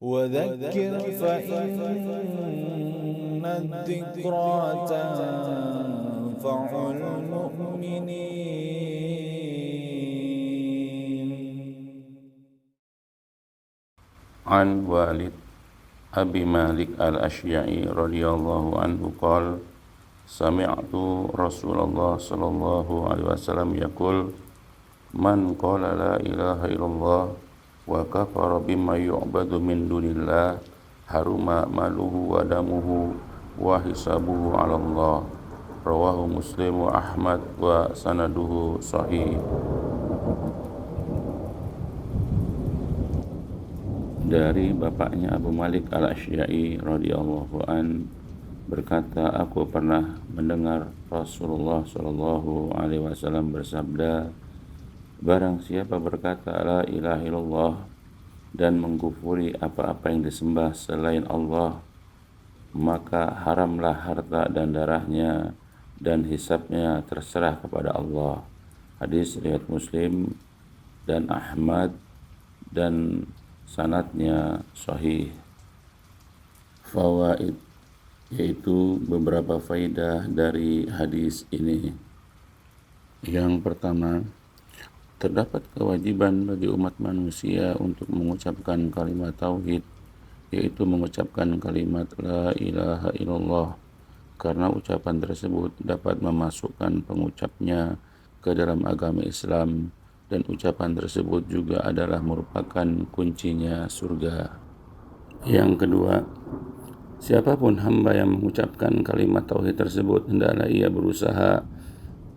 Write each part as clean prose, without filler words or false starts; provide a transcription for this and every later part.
وذكر فإن الذكرى تنفع المؤمنين. An Walid Abi Malik al-Asy'a'i radhiyallahu anhu qala sami'tu Rasulullah sallallahu alaihi wasallam yaqul man qala la ilaha illallah wa kafara bimma yu'badu min dunillah haruma maluhu wa damuhu wa hisabuhu 'ala Allah. Rawahu Muslim wa Ahmad wa sanaduhu sahih. Dari bapaknya Abu Malik al-Asy'a'i radhiyallahu an berkata, aku pernah mendengar Rasulullah sallallahu alaihi wasallam bersabda, barang siapa berkata la ilaha illallah dan mengkufuri apa-apa yang disembah selain Allah, maka haramlah harta dan darahnya dan hisabnya terserah kepada Allah. Hadis riwayat Muslim dan Ahmad dan sanadnya sahih. Fawaid, yaitu beberapa faidah dari hadis ini. Yang pertama, terdapat kewajiban bagi umat manusia untuk mengucapkan kalimat tauhid, yaitu mengucapkan kalimat la ilaha illallah, karena ucapan tersebut dapat memasukkan pengucapnya ke dalam agama Islam, dan ucapan tersebut juga adalah merupakan kuncinya surga. Yang kedua, siapapun hamba yang mengucapkan kalimat tauhid tersebut, hendaklah ia berusaha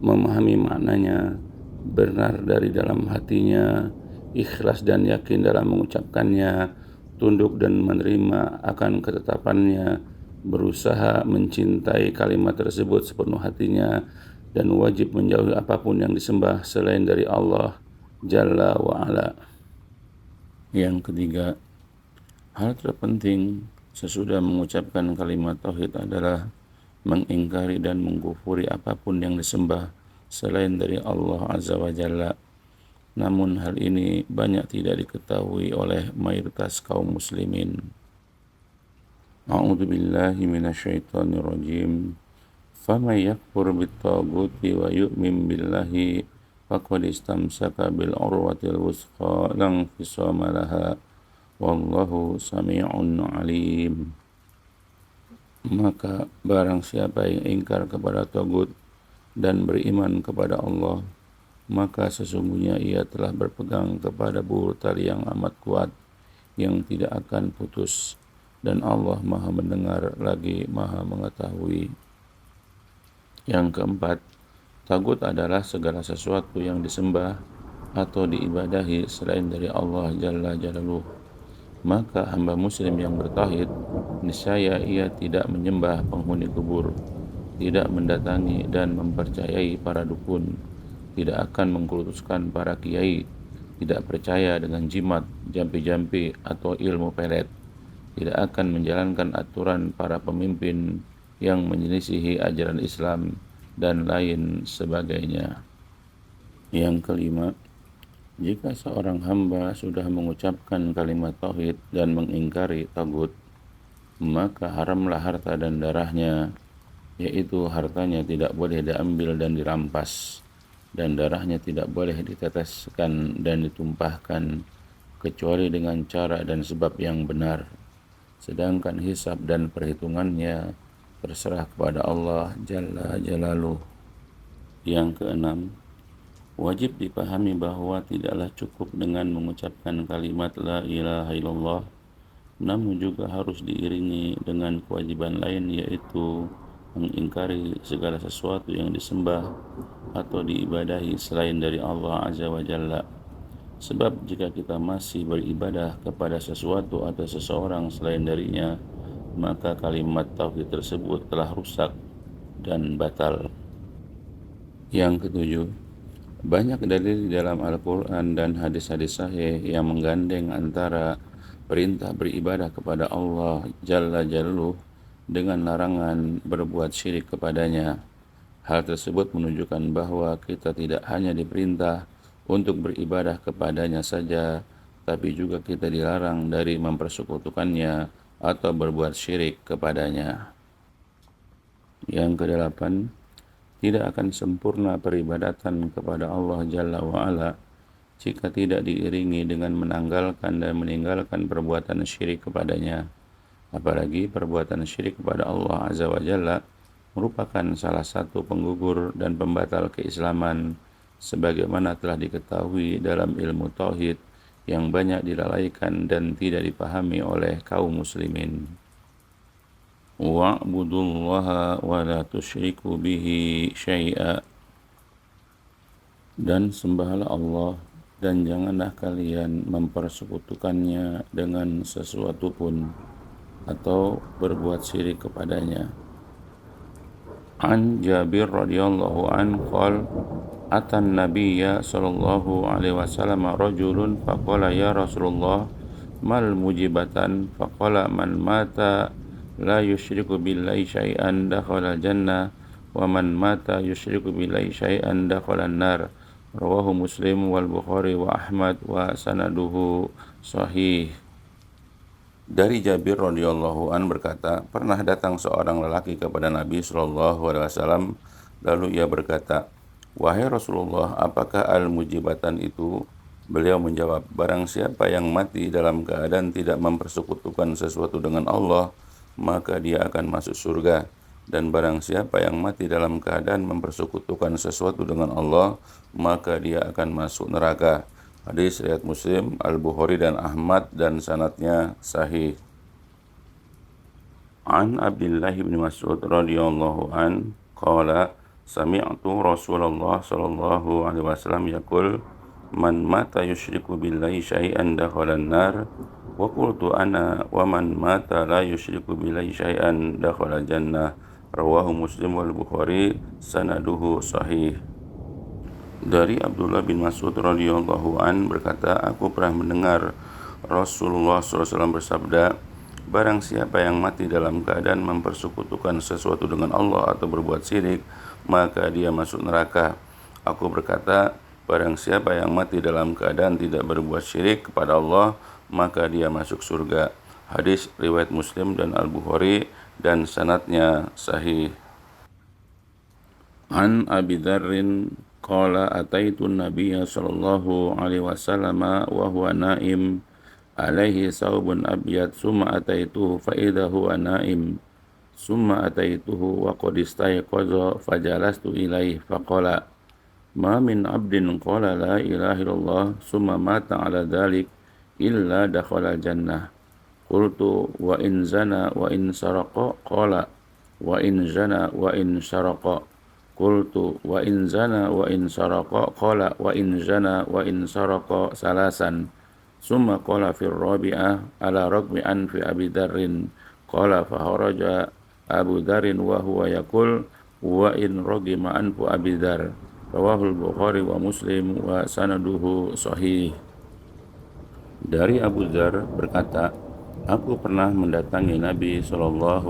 memahami maknanya, benar dari dalam hatinya, ikhlas dan yakin dalam mengucapkannya, tunduk dan menerima akan ketetapannya, berusaha mencintai kalimat tersebut sepenuh hatinya, dan wajib menjauhi apapun yang disembah selain dari Allah Jalla wa'ala. Yang ketiga, hal terpenting sesudah mengucapkan kalimat tauhid adalah mengingkari dan mengkufuri apapun yang disembah selain dari Allah Azza wa Jalla. Namun hal ini banyak tidak diketahui oleh mayoritas kaum muslimin. A'udzu billahi minasyaitonir rajim. Faman yakfur bit-taghuti wa yu'min billahi faqad istamsaka bil urwatil wuthqa la infisama laha wallahu sami'un alim. Maka barang siapa yang ingkar kepada tagut dan beriman kepada Allah, maka sesungguhnya ia telah berpegang kepada buur tali yang amat kuat yang tidak akan putus, dan Allah Maha mendengar lagi Maha mengetahui. Yang keempat, tagut adalah segala sesuatu yang disembah atau diibadahi selain dari Allah Jalla Jalaluh. Maka hamba muslim yang bertauhid, niscaya ia tidak menyembah penghuni kubur, tidak mendatangi dan mempercayai para dukun, tidak akan mengkultuskan para kiai, tidak percaya dengan jimat, jampi-jampi atau ilmu pelet, tidak akan menjalankan aturan para pemimpin yang menyelisihi ajaran Islam, dan lain sebagainya. Yang kelima, jika seorang hamba sudah mengucapkan kalimat tauhid dan mengingkari tagut, maka haramlah harta dan darahnya, yaitu hartanya tidak boleh diambil dan dirampas, dan darahnya tidak boleh diteteskan dan ditumpahkan, kecuali dengan cara dan sebab yang benar. Sedangkan hisab dan perhitungannya terserah kepada Allah Jalla Jalaluh. Yang keenam, wajib dipahami bahwa tidaklah cukup dengan mengucapkan kalimat la ilaha illallah, namun juga harus diiringi dengan kewajiban lain, yaitu mengingkari segala sesuatu yang disembah atau diibadahi selain dari Allah Azza wa Jalla. Sebab jika kita masih beribadah kepada sesuatu atau seseorang selain darinya, maka kalimat tauhid tersebut telah rusak dan batal. Yang ketujuh, banyak dalil di dalam Al-Quran dan hadis-hadis sahih yang menggandeng antara perintah beribadah kepada Allah Jalla Jalaluh dengan larangan berbuat syirik kepadanya. Hal tersebut menunjukkan bahwa kita tidak hanya diperintah untuk beribadah kepadanya saja, tapi juga kita dilarang dari mempersekutukannya atau berbuat syirik kepadanya. Yang kedelapan, tidak akan sempurna peribadatan kepada Allah Jalla wa'ala jika tidak diiringi dengan menanggalkan dan meninggalkan perbuatan syirik kepadanya. Apalagi perbuatan syirik kepada Allah Azza wa Jalla merupakan salah satu penggugur dan pembatal keislaman, sebagaimana telah diketahui dalam ilmu tauhid yang banyak dilalaikan dan tidak dipahami oleh kaum muslimin. Wa'budullaha wa la tusyriku bihi syai'a, dan sembahlah Allah dan janganlah kalian mempersekutukannya dengan sesuatu pun atau berbuat syirik kepadanya. An Jabir radhiyallahu an qala atan nabiyya sallallahu alaihi wasallam rajulun faqala ya Rasulullah mal mujibatan faqala man mata la yusyriku billahi syai'an dakhala jannah wa man mata yusyriku billahi syai'an dakhala nar. Rawahu Muslim wal Bukhari wa Ahmad wa sanaduhu sahih. Dari Jabir radhiyallahu an berkata, pernah datang seorang lelaki kepada Nabi sallallahu alaihi wasallam, lalu ia berkata, wahai Rasulullah, apakah al-mujibatan itu? Beliau menjawab, barang siapa yang mati dalam keadaan tidak mempersekutukan sesuatu dengan Allah, maka dia akan masuk surga. Dan barang siapa yang mati dalam keadaan mempersekutukan sesuatu dengan Allah, maka dia akan masuk neraka. Hadis riwayat Muslim, Al-Bukhari dan Ahmad, dan sanadnya sahih. An Abdullah bin Mas'ud radhiyallahu an qala sami'tu Rasulullah sallallahu alaihi wasallam yaqul man mata yusyriku billahi syai'an dakhala an-nar wa qultu ana wa man mata la yusyriku billahi syai'an dakhala jannah. Rawahu Muslim wal Bukhari sanaduhu sahih. Dari Abdullah bin Mas'ud radhiyallahu an berkata, aku pernah mendengar Rasulullah SAW bersabda, barang siapa yang mati dalam keadaan mempersekutukan sesuatu dengan Allah atau berbuat syirik, maka dia masuk neraka. Aku berkata, barang siapa yang mati dalam keadaan tidak berbuat syirik kepada Allah, maka dia masuk surga. Hadis riwayat Muslim dan Al-Bukhari, dan sanadnya sahih. An Abi Dzarrin qala ataitu Nabiyya sallallahu alaihi wasallam wa huwa naim alaihi saubun abyad summa ataituhu fa idza huwa naim summa ataituhu wa qad istayqaza fajalastu ilaihi faqala ma min abdin qala la ilaha illallah summa mata ala dhalik illa dakhala jannah. Qultu wa in zana wa in saraqa qala wa in zana wa in saraqa. Qultu wa in zana wa in saraqa qala wa in zana wa in saraqa salasan. Summa qala fi rabi'ah ala ragmi an fi Abi Dzarrin qala fa kharaja Abu Dzarrin wa huwa yaqul wa in ragima anfu Abi Dzar. Rawahul Bukhari wa Muslim wa sanaduhu sahih. Dari Abu Dzar berkata, aku pernah mendatangi Nabi SAW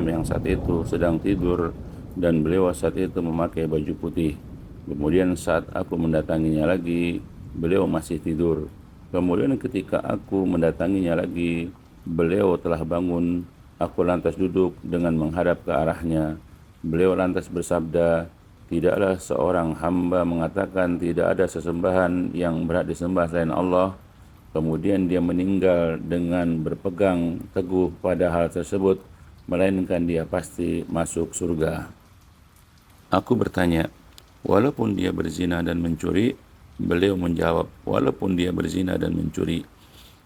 yang saat itu sedang tidur dan beliau saat itu memakai baju putih. Kemudian saat aku mendatanginya lagi, beliau masih tidur. Kemudian ketika aku mendatanginya lagi, beliau telah bangun. Aku lantas duduk dengan menghadap ke arahnya. Beliau lantas bersabda, tidaklah seorang hamba mengatakan tidak ada sesembahan yang berhak disembah selain Allah, kemudian dia meninggal dengan berpegang teguh pada hal tersebut, melainkan dia pasti masuk surga. Aku bertanya, walaupun dia berzina dan mencuri? Beliau menjawab, walaupun dia berzina dan mencuri.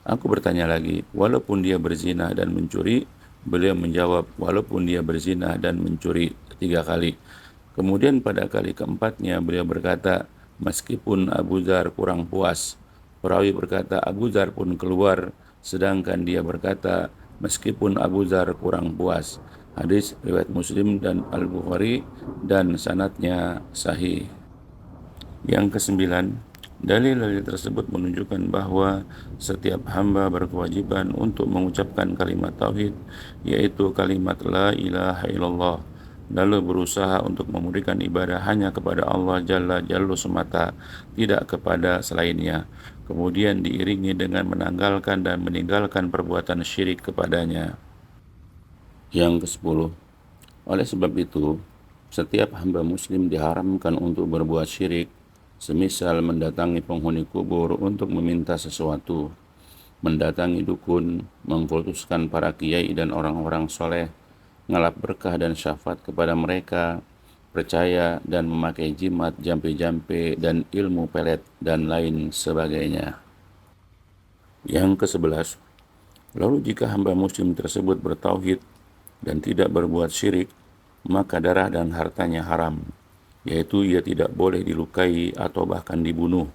Aku bertanya lagi, walaupun dia berzina dan mencuri? Beliau menjawab, walaupun dia berzina dan mencuri 3 kali. Kemudian pada kali keempatnya beliau berkata, meskipun Abu Dzar kurang puas. Perawi berkata, Abu Dzar pun keluar, sedangkan dia berkata, meskipun Abu Dzar kurang puas. Hadis riwayat Muslim dan Al-Bukhari, dan sanadnya sahih. Yang kesembilan, dalil-dalil tersebut menunjukkan bahwa setiap hamba berkewajiban untuk mengucapkan kalimat tauhid, yaitu kalimat la ilaha illallah, lalu berusaha untuk memberikan ibadah hanya kepada Allah Jalla Jallu semata, tidak kepada selainnya. kemudian diiringi dengan menanggalkan dan meninggalkan perbuatan syirik kepadanya. Yang ke-10, oleh sebab itu, setiap hamba muslim diharamkan untuk berbuat syirik, semisal mendatangi penghuni kubur untuk meminta sesuatu, mendatangi dukun, mengkultuskan para kiai dan orang-orang soleh, ngalap berkah dan syafaat kepada mereka, percaya dan memakai jimat, jampe-jampe, dan ilmu pelet, dan lain sebagainya. Yang ke-11, lalu jika hamba muslim tersebut bertauhid dan tidak berbuat syirik, maka darah dan hartanya haram, yaitu ia tidak boleh dilukai atau bahkan dibunuh,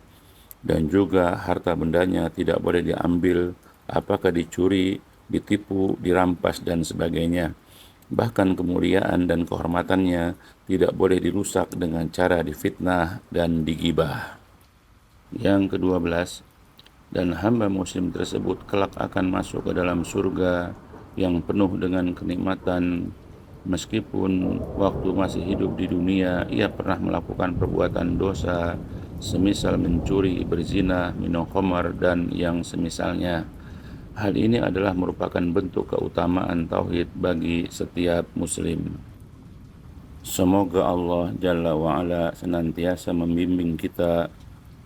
dan juga harta bendanya tidak boleh diambil, apakah dicuri, ditipu, dirampas, dan sebagainya. Bahkan kemuliaan dan kehormatannya tidak boleh dirusak dengan cara difitnah dan digibah. Yang ke-12, dan hamba muslim tersebut kelak akan masuk ke dalam surga yang penuh dengan kenikmatan, meskipun waktu masih hidup di dunia ia pernah melakukan perbuatan dosa semisal mencuri, berzina, minum khamar, dan yang semisalnya. Hal ini adalah merupakan bentuk keutamaan tauhid bagi setiap muslim. Semoga Allah Jalla wa'ala senantiasa membimbing kita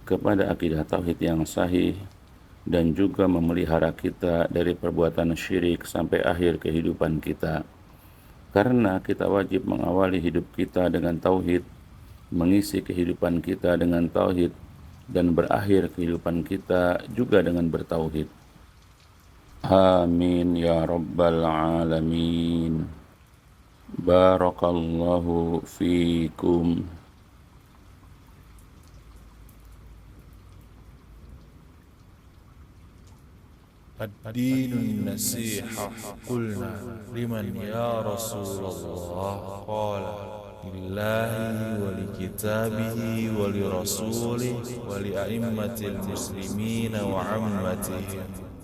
kepada akidah tauhid yang sahih dan juga memelihara kita dari perbuatan syirik sampai akhir kehidupan kita. Karena kita wajib mengawali hidup kita dengan tauhid, mengisi kehidupan kita dengan tauhid, dan berakhir kehidupan kita juga dengan bertauhid. Amin ya rabbal alamin. Barakallahu fiikum. الدين النصيحة. قلنا لمن يا رسول الله؟ قال لله ولكتابه ولرسوله ولأئمة المسلمين وعامتهم.